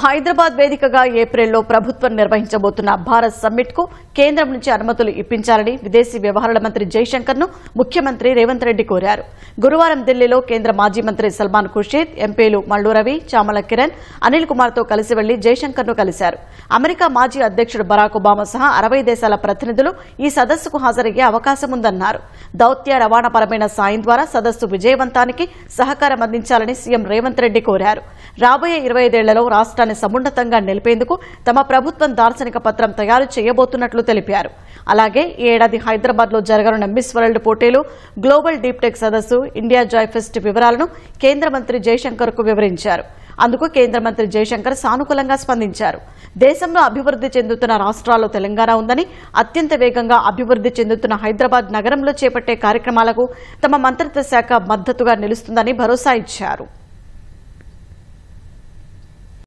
హైదరాబాద్ వేదికగా ఏప్రిల్లో ప్రభుత్వం నిర్వహించబోతున్న భారత్ సమ్మిట్ కు కేంద్రం నుంచి అనుమతులు ఇప్పించాలని విదేశీ వ్యవహారాల మంత్రి జైశంకర్ ను ముఖ్యమంత్రి రేవంత్ రెడ్డి కోరారు. గురువారం ఢిల్లీలో కేంద్ర మాజీ మంత్రి సల్మాన్ ఖుర్షీద్, ఎంపీలు మల్లు రవి, చామల కిరణ్, అనిల్ కుమార్ తో కలిసి వెళ్లి జైశంకర్ ను కలిశారు. అమెరికా మాజీ అధ్యక్షుడు బరాక్ ఒబామా సహా 60 దేశాల ప్రతినిధులు ఈ సదస్సుకు హాజరయ్యే అవకాశం ఉందన్నారు. దౌత్య రవాణాపరమైన సాయం ద్వారా సదస్సు విజయవంతానికి సహకారం అందించాలని సీఎం రేవంత్ రెడ్డి కోరారు. రాబోయే 25 ఏళ్లలో రాష్ట్రాన్ని సమున్నతంగా నిలిపేందుకు తమ ప్రభుత్వం దార్శనిక పత్రం తయారు చేయబోతున్నట్లు తెలిపారు. అలాగే ఈ ఏడాది హైదరాబాద్ లో జరగనున్న మిస్ వరల్డ్ పోటీలు, గ్లోబల్ డీప్ టెక్ సదస్సు, ఇండియా జాయ్ ఫెస్ట్ వివరాలను కేంద్ర మంత్రి జైశంకర్ కు వివరించారు. అందుకు కేంద్ర మంత్రి జైశంకర్ సానుకూలంగా స్పందించారు. దేశంలో అభివృద్ది చెందుతున్న రాష్ట్రాల్లో తెలంగాణ ఉందని, అత్యంత వేగంగా అభివృద్ది చెందుతున్న హైదరాబాద్ నగరంలో చేపట్టే కార్యక్రమాలకు తమ మంత్రిత్వ శాఖ మద్దతుగా నిలుస్తుందని భరోసా ఇచ్చారు.